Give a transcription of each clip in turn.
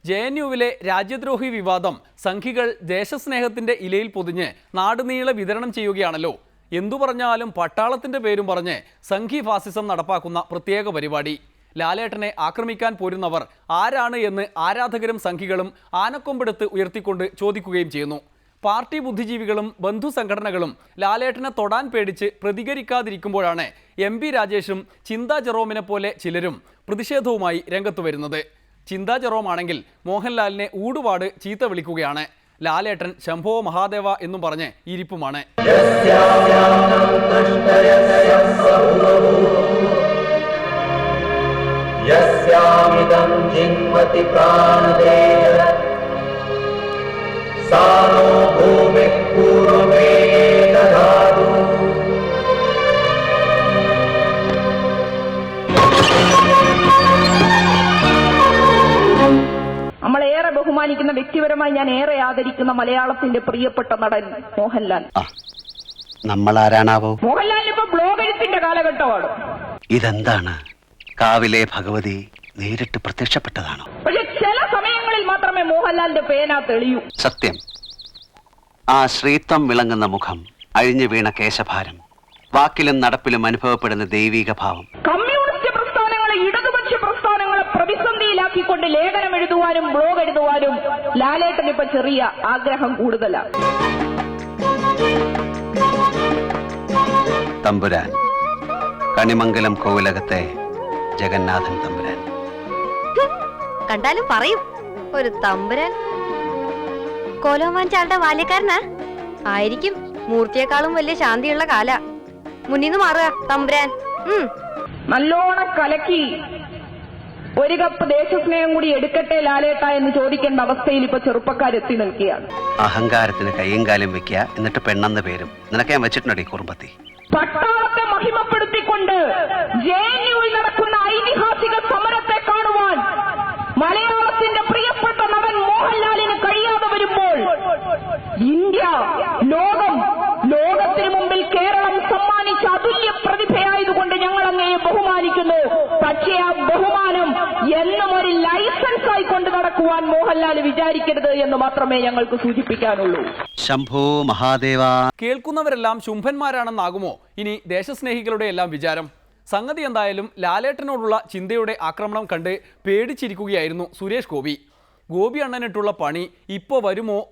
JNUവിലെ രാജ്യദ്രോഹി വിവാദം സംഘികൾ ദേശസ്നേഹത്തിന്റെ ഇലയിൽ പൊതിഞ്ഞ് നാടുനീളെ വിതരണം ചെയ്യുകയാണല്ലോ. എന്തു പറഞ്ഞാലും പട്ടാളത്തിന്റെ പേരും പറഞ്ഞ് സംഘി ഫാസിസം നടപ്പാക്കുന്ന പ്രത്യേക പരിപാടി. ലാലേട്ടനെ ആക്രമിക്കാൻ പോരുന്നവർ ആരാണ് എന്ന് ആരാധകരും സംഘികളും ആനക്കൊമ്പെടുത്ത് ഉയർത്തിക്കൊണ്ട് ചോദിക്കുകയും ചെയ്യുന്നു. പാർട്ടി ബുദ്ധിജീവികളും ബന്ധു സംഘടനകളും ലാലേട്ടനെ തൊടാൻ പേടിച്ച് പ്രതികരിക്കാതിരിക്കുമ്പോഴാണ് MP രാജേഷും ചിന്താ ജെറോമിനെ പോലെ ചിലരും പ്രതിഷേധവുമായി രംഗത്തു വരുന്നത്. ചിന്താ ജെറോം ആണെങ്കിൽ മോഹൻലാലിനെ ഊടുപാട് ചീത്ത വിളിക്കുകയാണ്. ലാലേട്ടൻ ശംഭോ മഹാദേവ എന്നും പറഞ്ഞ് ഇരിപ്പുമാണ്. നമ്മളേറെ ബഹുമാനിക്കുന്ന, വ്യക്തിപരമായി ഞാൻ ഏറെ ആദരിക്കുന്ന മലയാളത്തിന്റെ പ്രിയപ്പെട്ട നടൻ മോഹൻലാൽ. നമ്മളാരാണാവോ? മോഹൻലാലിന് ഇപ്പൊ ബ്ലോഗ് എഴുത്തിന്റെ കാലഘട്ടമാണ്. ഇതെന്താണ്? കാവിലെ ഭഗവതി നേരിട്ട് പ്രത്യക്ഷപ്പെട്ടതാണോ? പക്ഷെ ചില സമയങ്ങളിൽ മാത്രമേ മോഹൻലാലിന്റെ പേന തെളിയൂ. സത്യം. ആ ശ്രീത്വം വിളങ്ങുന്ന മുഖം, അഴിഞ്ഞു വീണ കേശഭാരം, വാക്കിലും നടപ്പിലും അനുഭവപ്പെടുന്ന ദൈവിക ഭാവം. കമ്മ്യൂണിസ്റ്റ് പ്രസ്ഥാനങ്ങളെ, ഇടതുപക്ഷ പ്രസ്ഥാനങ്ങളെ പ്രതിസന്ധിയിലാക്കിക്കൊണ്ട് ലേഖനം എഴുതുവാനും ബ്ലോഗ് എഴുതുവാനും ലാലേട്ടന് ഇപ്പൊ ചെറിയ ആഗ്രഹം കൂടുതലാണ്. തമ്പുരാൻ, കണിമംഗലം കോവിലകത്തെ ജഗന്നാഥൻ തമ്പുരാൻ. കണ്ടാലും പറയും ഒരു തമ്പുരാൻ. കോലോമാൻ ചാളുടെ ബാല്യക്കാരനാ ആയിരിക്കും. മൂർത്തിയെക്കാളും വലിയ ശാന്തിയുള്ള കാല. മുന്നിന്ന് മാറുക തമ്പുരാൻ. നല്ലോണം കലക്കി ഒരു കപ്പ് ദേശസ്നേഹം കൂടി എടുക്കട്ടെ ലാലേട്ട എന്ന് ചോദിക്കേണ്ട അവസ്ഥയിൽ ഇപ്പൊ ചെറുപ്പക്കാരെത്തി നിൽക്കുകയാണ്. അഹങ്കാരത്തിന് കയ്യും കാലും വെക്കുക, എന്നിട്ട് പെണ്ണെന്ന് പേരും. നിനക്ക് ഞാൻ വെച്ചിട്ടുണ്ടോ ഈ കുറുമ്പത്തി? പട്ടാളത്തെ മഹിമപ്പെടുത്തിക്കൊണ്ട് JNUവിൽ നടക്കുന്ന ഐതിഹാസിക സമരത്തെ കാണുവാൻ മലയാളത്തിന്റെ പ്രിയപ്പെട്ട നടൻ മോഹൻലാലിന് കഴിയാതെ വരുമ്പോൾ ഇന്ത്യ, ലോകത്തിന് മുമ്പിൽ കേരളം സമ്മാനിച്ച അതുല്യ പ്രതിഭയായതുകൊണ്ട് ഞങ്ങൾ അങ്ങയെ ബഹുമാനിക്കുന്നു. പക്ഷേ ആ ബഹുമാനം എന്നും ഒരു ലൈസൻസ് ആയി കൊണ്ട് നടക്കുവാൻ മോഹൻലാൽ വിചാരിക്കരുത് എന്ന് മാത്രമേ ഞങ്ങൾക്ക് സൂചിപ്പിക്കാനുള്ളൂ. ശംഭോ മഹാദേവ. കേൾക്കുന്നവരെല്ലാം ശുംഭന്മാരാണെന്നാകുമോ ഇനി ദേശസ്നേഹികളുടെ എല്ലാം വിചാരം? സംഗതി എന്തായാലും ലാലേട്ടനോടുള്ള ചിന്തയുടെ ആക്രമണം കണ്ട് പേടിച്ചിരിക്കുകയായിരുന്നു സുരേഷ് ഗോപി. ഗോപി അണ്ണനിട്ടുള്ള പണി ഇപ്പോൾ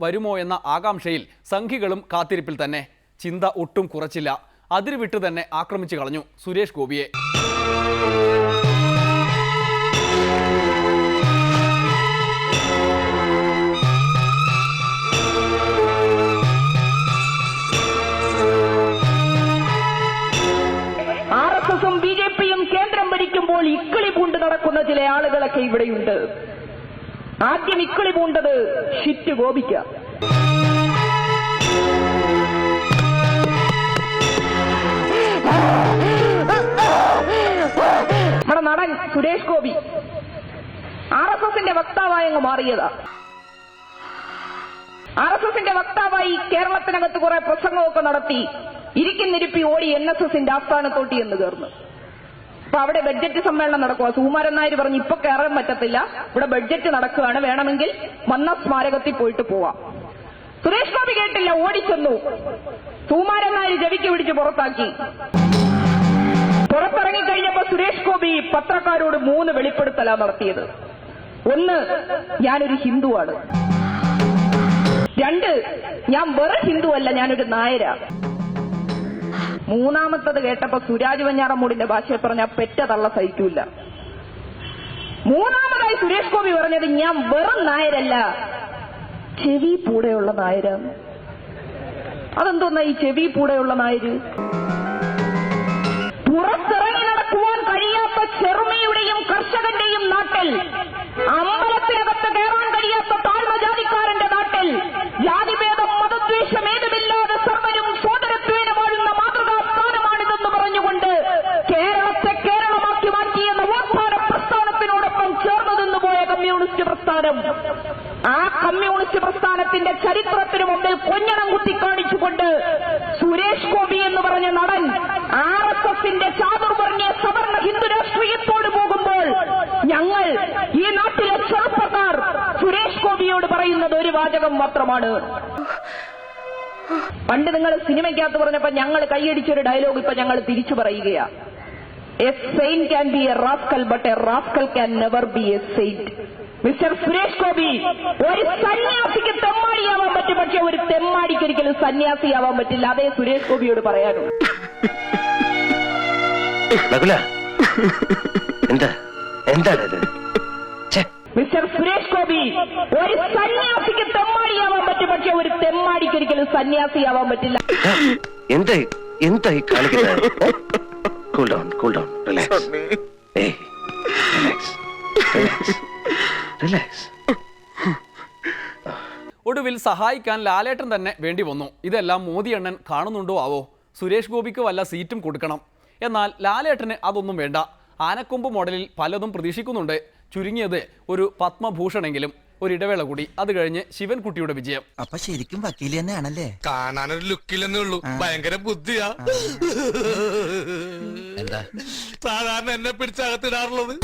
വരുമോ എന്ന ആകാംക്ഷയിൽ സംഘികളും കാത്തിരിപ്പിൽ തന്നെ. ചിന്ത ഒട്ടും കുറച്ചില്ല. അതിരുവിട്ട് തന്നെ ആക്രമിച്ചു കളഞ്ഞു സുരേഷ് ഗോപിയെ. RSSും BJPയും കേന്ദ്രം ഭരിക്കുമ്പോൾ ഇക്കിളി പൂണ്ട് നടക്കുന്ന ചില ആളുകളൊക്കെ ഇവിടെയുണ്ട്. ആദ്യം ഇക്കിളി പൂണ്ടത് ഷിറ്റ് ഗോപിക്ക. നമ്മുടെ നടൻ സുരേഷ് ഗോപി RSSന്റെ വക്താവായങ്ങ് മാറിയതാ. RSSന്റെ വക്താവായി കേരളത്തിനകത്ത് കുറെ പ്രസംഗമൊക്കെ നടത്തി ഇരിക്കുന്നിരിപ്പി ഓടി NSSന്റെ ആസ്ഥാനത്തോട്ടി എന്ന് കയറുന്നു. അപ്പൊ അവിടെ ബഡ്ജറ്റ് സമ്മേളനം നടക്കുക. സുകുമാരൻ നായർ പറഞ്ഞു ഇപ്പൊ കയറാൻ പറ്റത്തില്ല, ഇവിടെ ബഡ്ജറ്റ് നടക്കുകയാണ്, വേണമെങ്കിൽ വന്ന സ്മാരകത്തിൽ പോയിട്ട് പോവാം. സുരേഷ് ഗോപി കേട്ടില്ല, ഓടിച്ചെന്നു. സുകുമാരൻ നായർ ചെവിക്ക് പിടിച്ച് പുറത്താക്കി. പുറത്തിറങ്ങിക്കഴിഞ്ഞപ്പോ സുരേഷ് ഗോപി പത്രക്കാരോട് 3 വെളിപ്പെടുത്തലാണ് നടത്തിയത്. 1, ഞാനൊരു ഹിന്ദുവാണ്. 2, ഞാൻ വെറും ഹിന്ദുവല്ല, ഞാനൊരു നായരാ. 3ാമത്തത് കേട്ടപ്പോ സുരാജ് വെഞ്ഞാറമൂടിന്റെ ഭാഷയിൽ പറഞ്ഞ പെറ്റ തള്ള സഹിക്കൂല. 3ാമതായി സുരേഷ് ഗോപി പറഞ്ഞത് ഞാൻ വെറും നായരല്ല, ചെവി പൂടെയുള്ള നായരാണ്. അതെന്തോന്നാ ഈ ചെവി പൂടെയുള്ള നായര്? പുറത്തിറങ്ങി നടക്കുവാൻ കഴിയാത്ത ചെറുമയുടെയും കർഷകന്റെയും നാട്ടിൽ, അമ്പലത്തിനകത്ത് കയറാൻ കഴിയാത്ത താഴ്മജാതിക്കാരന്റെ നാട്ടിൽ, ജാതിഭേദം മതദ്വേഷം ഏതുമില്ലാതെ സർവരും സോദരത്വേന വാഴുന്ന മാതൃകാ സ്ഥാനമാണിതെന്ന് പറഞ്ഞുകൊണ്ട് കേരളത്തെ കേരളമാക്കി മാറ്റിയ നവോത്ഥാന പ്രസ്ഥാനത്തിനോടൊപ്പം ചേർന്നു നിന്നുപോയ കമ്മ്യൂണിസ്റ്റ് പ്രസ്ഥാനം, ആ കമ്മ്യൂണിസ്റ്റ് പ്രസ്ഥാനത്തിന്റെ ചരിത്രത്തിന് മുമ്പിൽ കൊഞ്ഞണം കുത്തിക്കാണിച്ചുകൊണ്ട് സുരേഷ് ഗോപി എന്ന് പറഞ്ഞ നടൻ RSSന്റെ ചാതുർവർണ്ണ സവർണ ഹിന്ദു രാഷ്ട്രീയത്തോട് പോകുമ്പോൾ ഞങ്ങൾ ഈ നാട്ടിലെ ചെറുപ്പക്കാർ ഗോപിയോട് പറയുന്നത് ഒരു വാചകം മാത്രമാണ്. പണ്ട് നിങ്ങൾ സിനിമയ്ക്കകത്ത് പറഞ്ഞപ്പോ ഞങ്ങൾ കൈയടിച്ചൊരു ഡയലോഗ് ഇപ്പൊ ഞങ്ങൾ തിരിച്ചു പറയുകയാ. A Saint can be A rascal but A rascal can never be A Saint. Mister Suresh Gopi, ഒരു സന്യാസിക്ക് തെമ്മാടിയാവാൻ പറ്റും, പക്ഷെ ഒരു തെമ്മാടിക്ക് ഒരിക്കലും സന്യാസിയാവാൻ പറ്റില്ല. അതേ സുരേഷ് ഗോപിയോട് പറയാനുള്ളൂ. മിസ്റ്റർ സുരേഷ് ഗോപി, ഒരു സന്യാസിക്ക് തെമ്മാടിയാവാൻ പറ്റും, പക്ഷെ ഒരു തെമ്മാടിക്ക് ഒരിക്കലും സന്യാസിയാവാൻ പറ്റില്ല. എന്തായി കാണിക്കുന്നത്? Cool down, cool down, relax. Relax. ഒടുവിൽ സഹായിക്കാൻ ലാലേട്ടൻ തന്നെ വേണ്ടി വന്നു. ഇതെല്ലാം മോദി അണ്ണൻ കാണുന്നുണ്ടോ ആവോ? സുരേഷ് ഗോപിക്ക് വല്ല സീറ്റും കൊടുക്കണം. എന്നാൽ ലാലേട്ടന് അതൊന്നും വേണ്ട. ആനക്കൊമ്പ് മോഡലിൽ പലതും പ്രതീക്ഷിക്കുന്നുണ്ട്. ചുരുങ്ങിയത് ഒരു പത്മഭൂഷണെങ്കിലും. ഒരിടവേള കൂടി, അത് കഴിഞ്ഞ് ശിവൻകുട്ടിയുടെ വിജയം. അപ്പൊ ശരിക്കും വക്കീല് തന്നെയാണല്ലേ? കാണാനൊരു ലുക്കില്ലെന്നേ ഉള്ളൂ, ഭയങ്കര ബുദ്ധിയാ. എന്താ സാധാരണ എന്നെ പിടിച്ചകത്തിടാറുള്ളത്.